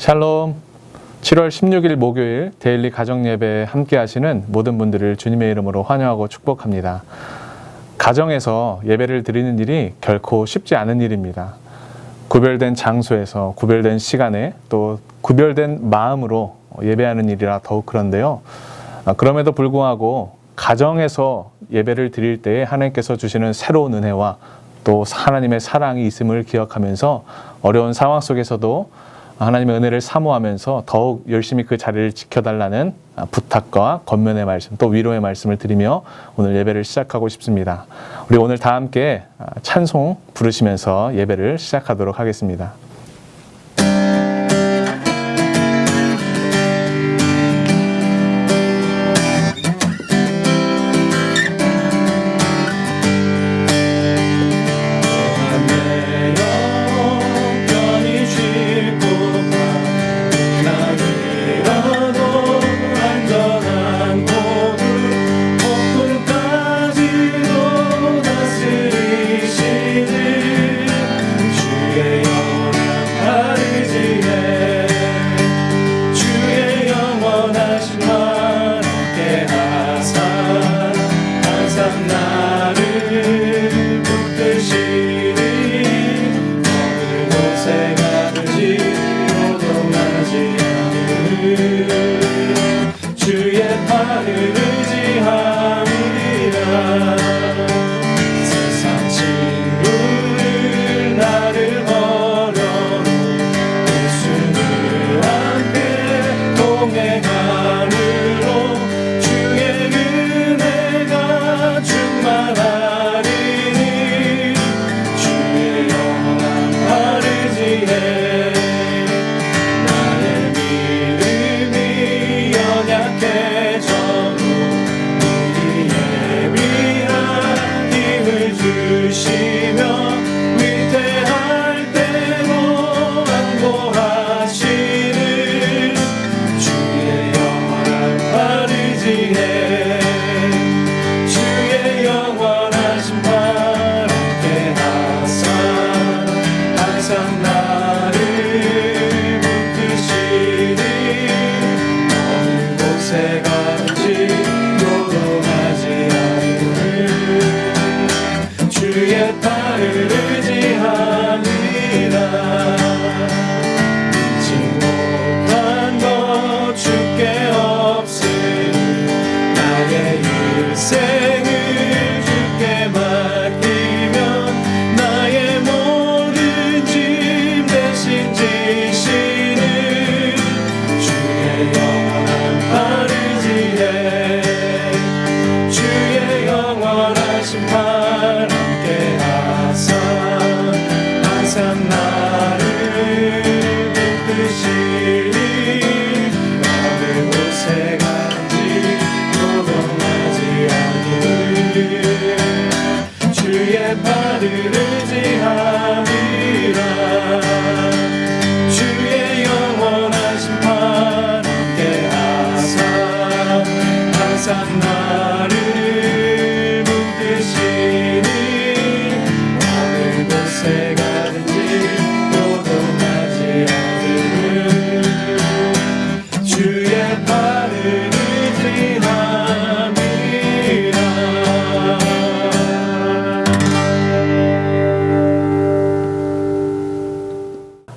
샬롬. 7월 16일 목요일 데일리 가정예배에 함께 하시는 모든 분들을 주님의 이름으로 환영하고 축복합니다. 가정에서 예배를 드리는 일이 결코 쉽지 않은 일입니다. 구별된 장소에서 구별된 시간에 또 구별된 마음으로 예배하는 일이라 더욱 그런데요. 그럼에도 불구하고 가정에서 예배를 드릴 때에 하나님께서 주시는 새로운 은혜와 또 하나님의 사랑이 있음을 기억하면서 어려운 상황 속에서도 하나님의 은혜를 사모하면서 더욱 열심히 그 자리를 지켜달라는 부탁과 권면의 말씀, 또 위로의 말씀을 드리며 오늘 예배를 시작하고 싶습니다. 우리 오늘 다 함께 찬송 부르시면서 예배를 시작하도록 하겠습니다.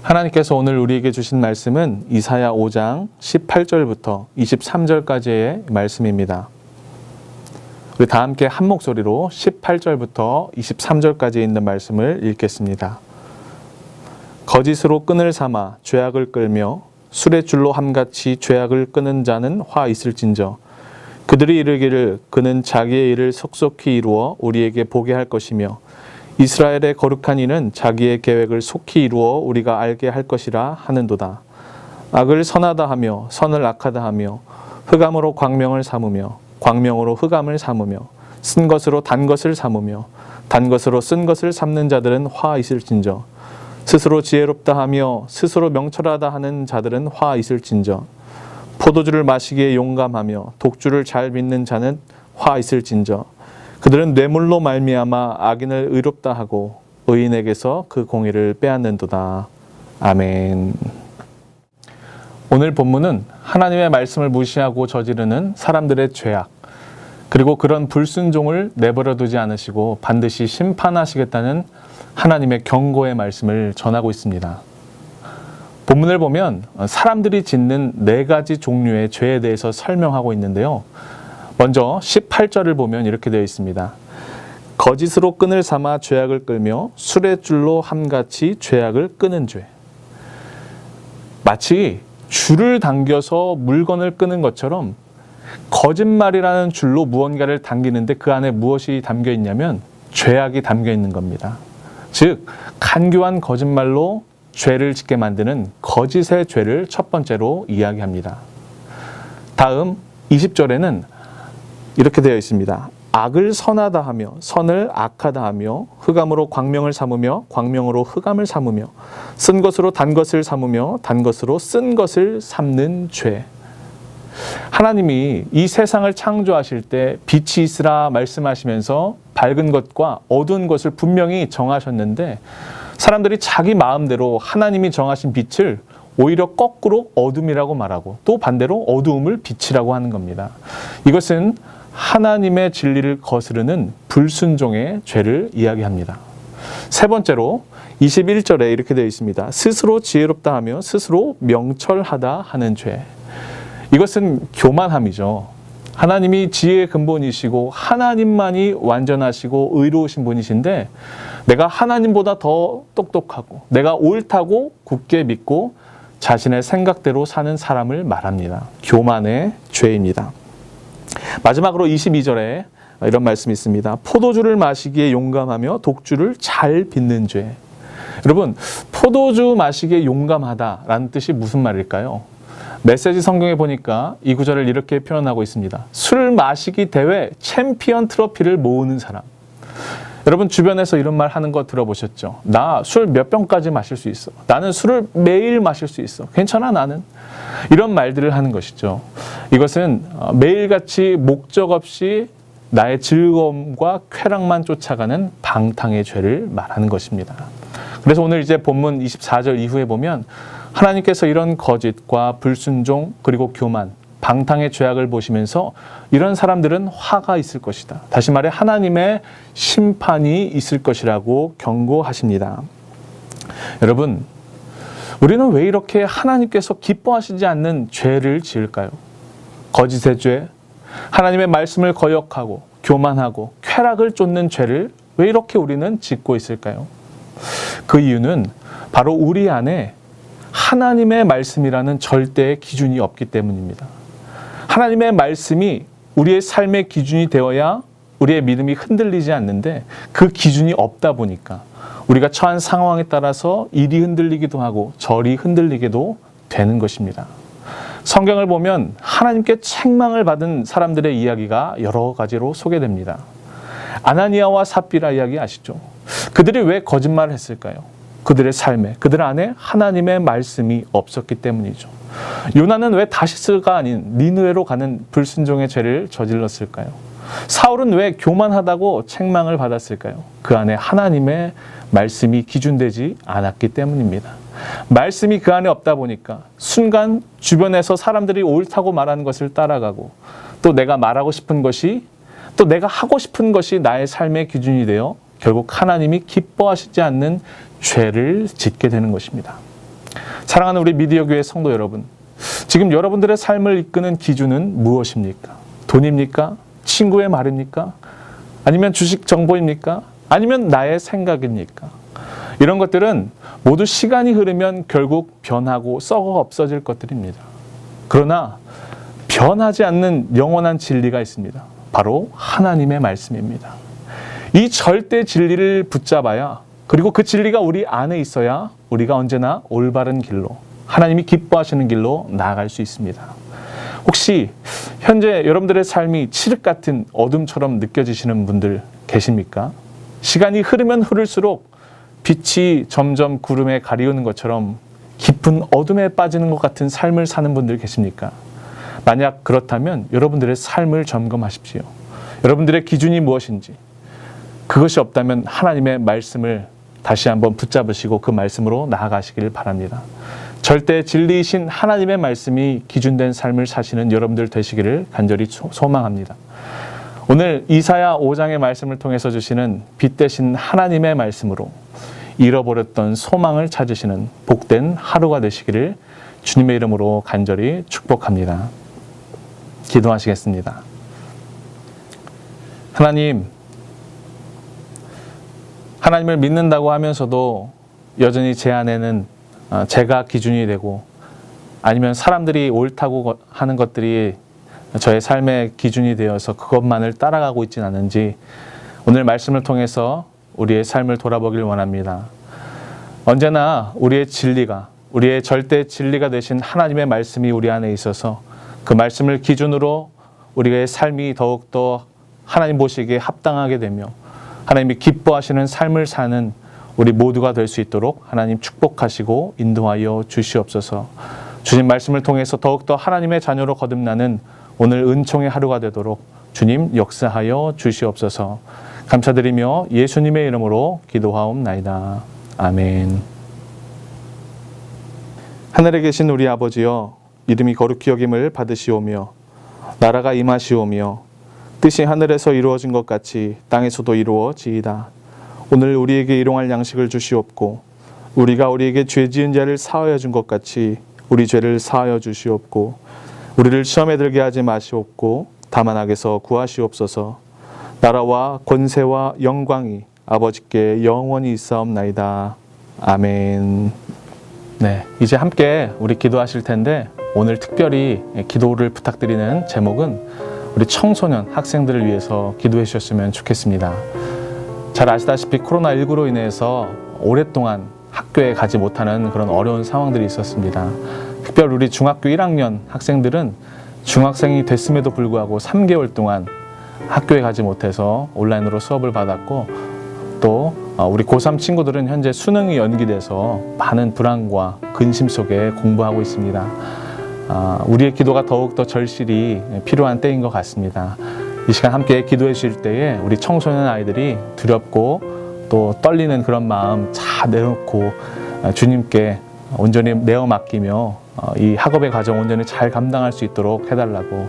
하나님께서 오늘 우리에게 주신 말씀은 이사야 5장 18절부터 23절까지의 말씀입니다. 우리 다 함께 한 목소리로 18절부터 23절까지 있는 말씀을 읽겠습니다. 거짓으로 끈을 삼아 죄악을 끌며 술의 줄로 함같이 죄악을 끄는 자는 화 있을진저. 그들이 이르기를 그는 자기의 일을 속속히 이루어 우리에게 보게 할 것이며 이스라엘의 거룩한 이는 자기의 계획을 속히 이루어 우리가 알게 할 것이라 하는도다. 악을 선하다 하며 선을 악하다 하며 흑암으로 광명을 삼으며 광명으로 흑암을 삼으며 쓴 것으로 단 것을 삼으며 단 것으로 쓴 것을 삼는 자들은 화 있을진저. 스스로 지혜롭다 하며 스스로 명철하다 하는 자들은 화 있을진저. 포도주를 마시기에 용감하며 독주를 잘 믿는 자는 화 있을진저. 그들은 뇌물로 말미암아 악인을 의롭다 하고 의인에게서 그 공의를 빼앗는도다. 아멘. 오늘 본문은 하나님의 말씀을 무시하고 저지르는 사람들의 죄악, 그리고 그런 불순종을 내버려 두지 않으시고 반드시 심판하시겠다는 하나님의 경고의 말씀을 전하고 있습니다. 본문을 보면 사람들이 짓는 4가지 종류의 죄에 대해서 설명하고 있는데요. 먼저 18절을 보면 이렇게 되어 있습니다. 거짓으로 끈을 삼아 죄악을 끌며 술의 줄로 함같이 죄악을 끄는 죄. 마치 줄을 당겨서 물건을 끄는 것처럼 거짓말이라는 줄로 무언가를 당기는데 그 안에 무엇이 담겨 있냐면 죄악이 담겨 있는 겁니다. 즉, 간교한 거짓말로 죄를 짓게 만드는 거짓의 죄를 첫 번째로 이야기합니다. 다음 20절에는 이렇게 되어 있습니다. 악을 선하다 하며 선을 악하다 하며 흑암으로 광명을 삼으며 광명으로 흑암을 삼으며 쓴 것으로 단 것을 삼으며 단 것으로 쓴 것을 삼는 죄. 하나님이 이 세상을 창조하실 때 빛이 있으라 말씀하시면서 밝은 것과 어두운 것을 분명히 정하셨는데 사람들이 자기 마음대로 하나님이 정하신 빛을 오히려 거꾸로 어둠이라고 말하고 또 반대로 어두움을 빛이라고 하는 겁니다. 이것은 하나님의 진리를 거스르는 불순종의 죄를 이야기합니다. 세 번째로 21절에 이렇게 되어 있습니다. 스스로 지혜롭다 하며 스스로 명철하다 하는 죄. 이것은 교만함이죠. 하나님이 지혜의 근본이시고 하나님만이 완전하시고 의로우신 분이신데 내가 하나님보다 더 똑똑하고 내가 옳다고 굳게 믿고 자신의 생각대로 사는 사람을 말합니다. 교만의 죄입니다. 마지막으로 22절에 이런 말씀이 있습니다. 포도주를 마시기에 용감하며 독주를 잘 빚는 죄. 여러분, 포도주 마시기에 용감하다라는 뜻이 무슨 말일까요? 메시지 성경에 보니까 이 구절을 이렇게 표현하고 있습니다. 술 마시기 대회 챔피언 트로피를 모으는 사람. 여러분 주변에서 이런 말 하는 거 들어보셨죠? 나 술 몇 병까지 마실 수 있어. 나는 술을 매일 마실 수 있어. 괜찮아 나는. 이런 말들을 하는 것이죠. 이것은 매일같이 목적 없이 나의 즐거움과 쾌락만 쫓아가는 방탕의 죄를 말하는 것입니다. 그래서 오늘 이제 본문 24절 이후에 보면 하나님께서 이런 거짓과 불순종 그리고 교만, 방탕의 죄악을 보시면서 이런 사람들은 화가 있을 것이다. 다시 말해 하나님의 심판이 있을 것이라고 경고하십니다. 여러분, 우리는 왜 이렇게 하나님께서 기뻐하시지 않는 죄를 지을까요? 거짓의 죄, 하나님의 말씀을 거역하고 교만하고 쾌락을 쫓는 죄를 왜 이렇게 우리는 짓고 있을까요? 그 이유는 바로 우리 안에 하나님의 말씀이라는 절대의 기준이 없기 때문입니다. 하나님의 말씀이 우리의 삶의 기준이 되어야 우리의 믿음이 흔들리지 않는데 그 기준이 없다 보니까 우리가 처한 상황에 따라서 이리 흔들리기도 하고 저리 흔들리기도 되는 것입니다. 성경을 보면 하나님께 책망을 받은 사람들의 이야기가 여러 가지로 소개됩니다. 아나니아와 삽비라 이야기 아시죠? 그들이 왜 거짓말을 했을까요? 그들의 삶에, 그들 안에 하나님의 말씀이 없었기 때문이죠. 요나는 왜 다시스가 아닌 니느웨로 가는 불순종의 죄를 저질렀을까요? 사울은 왜 교만하다고 책망을 받았을까요? 그 안에 하나님의 말씀이 기준되지 않았기 때문입니다. 말씀이 그 안에 없다 보니까 순간 주변에서 사람들이 옳다고 말하는 것을 따라가고 또 내가 말하고 싶은 것이 또 내가 하고 싶은 것이 나의 삶의 기준이 되어 결국 하나님이 기뻐하시지 않는 죄를 짓게 되는 것입니다. 사랑하는 우리 미디어 교회 성도 여러분, 지금 여러분들의 삶을 이끄는 기준은 무엇입니까? 돈입니까? 친구의 말입니까? 아니면 주식 정보입니까? 아니면 나의 생각입니까? 이런 것들은 모두 시간이 흐르면 결국 변하고 썩어 없어질 것들입니다. 그러나 변하지 않는 영원한 진리가 있습니다. 바로 하나님의 말씀입니다. 이 절대 진리를 붙잡아야, 그리고 그 진리가 우리 안에 있어야 우리가 언제나 올바른 길로, 하나님이 기뻐하시는 길로 나아갈 수 있습니다. 혹시 현재 여러분들의 삶이 칠흑 같은 어둠처럼 느껴지시는 분들 계십니까? 시간이 흐르면 흐를수록 빛이 점점 구름에 가리우는 것처럼 깊은 어둠에 빠지는 것 같은 삶을 사는 분들 계십니까? 만약 그렇다면 여러분들의 삶을 점검하십시오. 여러분들의 기준이 무엇인지, 그것이 없다면 하나님의 말씀을 다시 한번 붙잡으시고 그 말씀으로 나아가시길 바랍니다. 절대 진리이신 하나님의 말씀이 기준된 삶을 사시는 여러분들 되시기를 간절히 소망합니다. 오늘 이사야 5장의 말씀을 통해서 주시는 빛 대신 하나님의 말씀으로 잃어버렸던 소망을 찾으시는 복된 하루가 되시기를 주님의 이름으로 간절히 축복합니다. 기도하시겠습니다. 하나님을 믿는다고 하면서도 여전히 제 안에는 제가 기준이 되고 아니면 사람들이 옳다고 하는 것들이 저의 삶의 기준이 되어서 그것만을 따라가고 있진 않은지 오늘 말씀을 통해서 우리의 삶을 돌아보길 원합니다. 언제나 우리의 진리가, 우리의 절대 진리가 되신 하나님의 말씀이 우리 안에 있어서 그 말씀을 기준으로 우리의 삶이 더욱더 하나님 보시기에 합당하게 되며 하나님이 기뻐하시는 삶을 사는 우리 모두가 될 수 있도록 하나님 축복하시고 인도하여 주시옵소서. 주님 말씀을 통해서 더욱더 하나님의 자녀로 거듭나는 오늘 은총의 하루가 되도록 주님 역사하여 주시옵소서. 감사드리며 예수님의 이름으로 기도하옵나이다. 아멘. 하늘에 계신 우리 아버지여, 이름이 거룩히 여김을 받으시오며 나라가 임하시오며 뜻이 하늘에서 이루어진 것 같이 땅에서도 이루어지이다. 오늘 우리에게 일용할 양식을 주시옵고 우리가 우리에게 죄 지은 자를 사하여 준 것 같이 우리 죄를 사하여 주시옵고 우리를 시험에 들게 하지 마시옵고 다만 악에서 구하시옵소서. 나라와 권세와 영광이 아버지께 영원히 있사옵나이다. 아멘. 네, 이제 함께 우리 기도하실 텐데 오늘 특별히 기도를 부탁드리는 제목은 우리 청소년 학생들을 위해서 기도해 주셨으면 좋겠습니다. 잘 아시다시피 코로나19로 인해서 오랫동안 학교에 가지 못하는 그런 어려운 상황들이 있었습니다. 특별히 우리 중학교 1학년 학생들은 중학생이 됐음에도 불구하고 3개월 동안 학교에 가지 못해서 온라인으로 수업을 받았고 또 우리 고3 친구들은 현재 수능이 연기돼서 많은 불안과 근심 속에 공부하고 있습니다. 우리의 기도가 더욱더 절실히 필요한 때인 것 같습니다. 이 시간 함께 기도해 주실 때에 우리 청소년 아이들이 두렵고 또 떨리는 그런 마음 다 내놓고 주님께 온전히 내어 맡기며 이 학업의 과정 온전히 잘 감당할 수 있도록 해달라고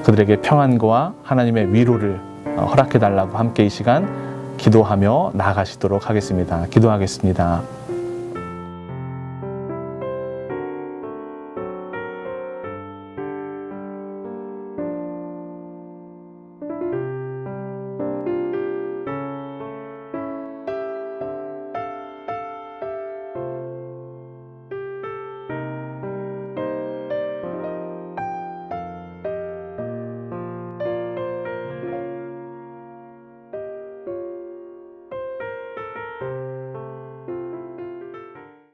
그들에게 평안과 하나님의 위로를 허락해 달라고 함께 이 시간 기도하며 나아가시도록 하겠습니다. 기도하겠습니다.